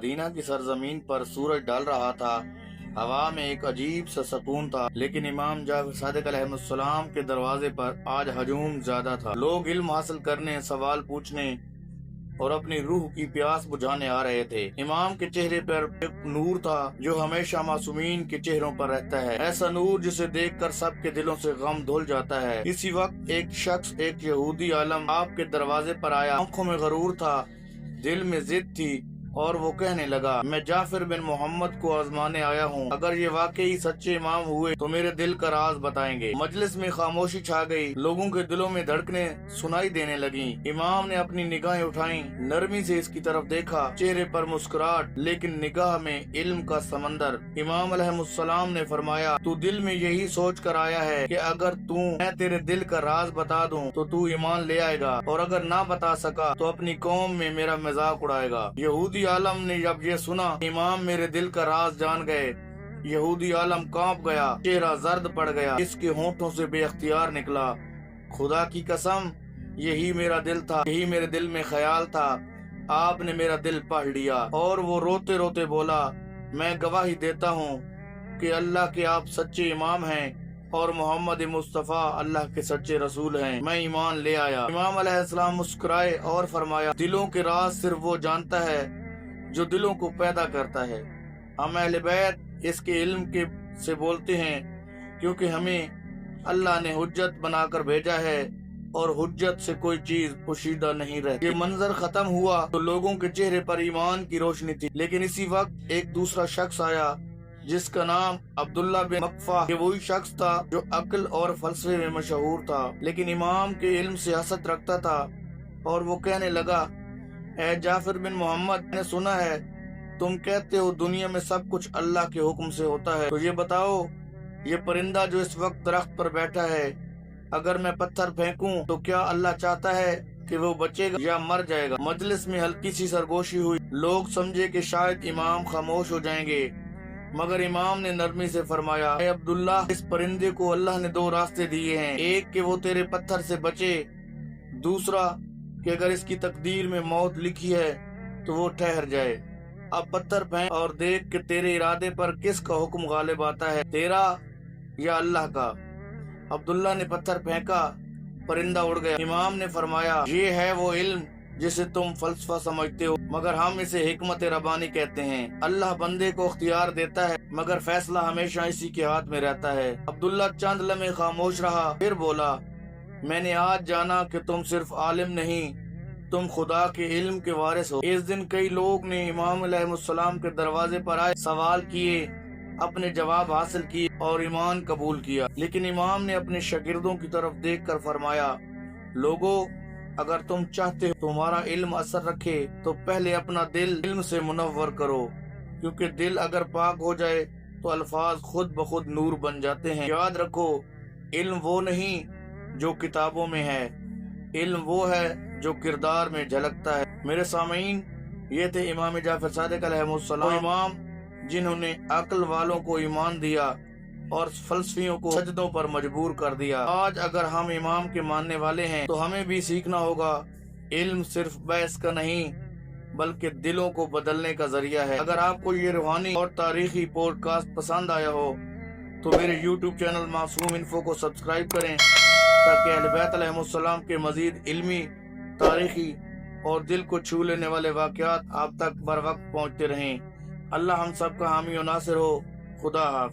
Medina की सरजमीन पर सूरज ढल रहा था। हवा में एक अजीब सा सुकून था, लेकिन इमाम जाफर सादिक अलैहिस्सलाम के दरवाजे पर आज हजूम ज्यादा था। लोग इल्म हासिल करने, सवाल पूछने और अपनी रूह की प्यास बुझाने आ रहे थे। इमाम के चेहरे पर एक नूर था जो हमेशा मासूमीन के चेहरों पर रहता है, ऐसा नूर जिसे देखकर सबके दिलों से गम धुल जाता है। इसी वक्त एक शख्स, एक यहूदी आलम आपके दरवाजे पर आया। आंखों में गरूर था, दिल में जिद थी और वो कहने लगा, मैं जाफिर बिन मोहम्मद को आजमाने आया हूँ। अगर ये वाकई सच्चे इमाम हुए तो मेरे दिल का राज बताएंगे। मजलिस में खामोशी छा गई, लोगों के दिलों में धड़कने सुनाई देने लगी। इमाम ने अपनी निगाहें उठाई, नरमी से इसकी तरफ देखा, चेहरे पर मुस्कुराहट लेकिन निगाह में इल्म का समंदर। इमाम अलैहिस्सलाम ने फरमाया, तू दिल में यही सोच कर आया है कि अगर मैं तेरे दिल का राज बता दूं तो तू ईमान ले आएगा, और अगर ना बता सका तो अपनी कौम में मेरा मजाक उड़ाएगा। यहूदी आलम ने जब ये सुना इमाम मेरे दिल का राज जान गए, यहूदी आलम कांप गया, चेहरा जर्द पड़ गया, इसके होंठों से बेअख्तियार निकला, खुदा की कसम यही मेरा दिल था, यही मेरे दिल में ख्याल था, आपने मेरा दिल पढ़ लिया। और वो रोते रोते बोला, मैं गवाही देता हूँ कि अल्लाह के आप सच्चे इमाम हैं और मोहम्मद मुस्तफ़ा अल्लाह के सच्चे रसूल हैं, मैं ईमान ले आया। इमाम अलैहिस्सलाम मुस्कुराए और फरमाया, दिलों के राज सिर्फ वो जानता है जो दिलों को पैदा करता है। हम अहले बैत इसके इल्म के से बोलते हैं क्योंकि हमें अल्लाह ने हुज्जत बनाकर भेजा है और हुज्जत से कोई चीज पोशीदा नहीं रहती। ये मंजर खत्म हुआ तो लोगों के चेहरे पर ईमान की रोशनी थी, लेकिन इसी वक्त एक दूसरा शख्स आया जिसका नाम अब्दुल्ला बिन मकफा। ये वही शख्स था जो अक्ल और फलसफे में मशहूर था, लेकिन इमाम के इल्म से हसद रखता था। और वो कहने लगा, ए जाफिर बिन मोहम्मद, मैंने सुना है तुम कहते हो दुनिया में सब कुछ अल्लाह के हुक्म से होता है, तो ये बताओ, ये परिंदा जो इस वक्त दरख्त पर बैठा है, अगर मैं पत्थर फेंकूं तो क्या अल्लाह चाहता है कि वो बचेगा या मर जाएगा? मजलिस में हल्की सी सरगोशी हुई, लोग समझे कि शायद इमाम खामोश हो जाएंगे, मगर इमाम ने नरमी से फरमाया, ए अब्दुल्ला, इस परिंदे को अल्लाह ने दो रास्ते दिए हैं, एक कि वो तेरे पत्थर से बचे, दूसरा कि अगर इसकी तकदीर में मौत लिखी है तो वो ठहर जाए। अब पत्थर फेंक और देख कि तेरे इरादे पर किसका हुक्म गालिब आता है, तेरा या अल्लाह का। अब्दुल्ला ने पत्थर फेंका, परिंदा उड़ गया। इमाम ने फरमाया, ये है वो इल्म जिसे तुम फलसफा समझते हो, मगर हम इसे हिकमत रब्बानी कहते हैं। अल्लाह बंदे को इख्तियार देता है, मगर फैसला हमेशा इसी के हाथ में रहता है। अब्दुल्ला चंद लम्हे खामोश रहा, फिर बोला, मैंने आज जाना कि तुम सिर्फ आलिम नहीं, तुम खुदा के इल्म के वारिस हो। इस दिन कई लोग ने इमाम अलैहिस्सलाम के दरवाजे पर आए, सवाल किए, अपने जवाब हासिल किए और ईमान कबूल किया। लेकिन इमाम ने अपने शागिर्दों की तरफ देखकर फरमाया, लोगों, अगर तुम चाहते हो तुम्हारा इल्म असर रखे तो पहले अपना दिल इल्म से मुनव्वर करो, क्योंकि दिल अगर पाक हो जाए तो अल्फाज खुद ब खुद नूर बन जाते हैं। याद रखो, इल्म वो नहीं जो किताबों में है, इल्म वो है जो किरदार में झलकता है। मेरे सामीन, ये थे इमाम जाफर सादिक अलैहिस्सलाम, इमाम जिन्होंने अक्ल वालों को ईमान दिया और फलसफियों को सजदों पर मजबूर कर दिया। आज अगर हम इमाम के मानने वाले हैं तो हमें भी सीखना होगा, इल्म सिर्फ बहस का नहीं बल्कि दिलों को बदलने का जरिया है। अगर आपको ये रूहानी और तारीखी पॉडकास्ट पसंद आया हो तो मेरे YouTube चैनल मासूम इन्फो को सब्सक्राइब करें, ताकि अहले बैत अलैहिस्सलाम के मजीद इल्मी, तारीखी और दिल को छू लेने वाले वाक़यात आप तक बर वक्त पहुँचते रहें। अल्लाह हम सब का हामी और नासिर हो। खुदा हाफ़िज़।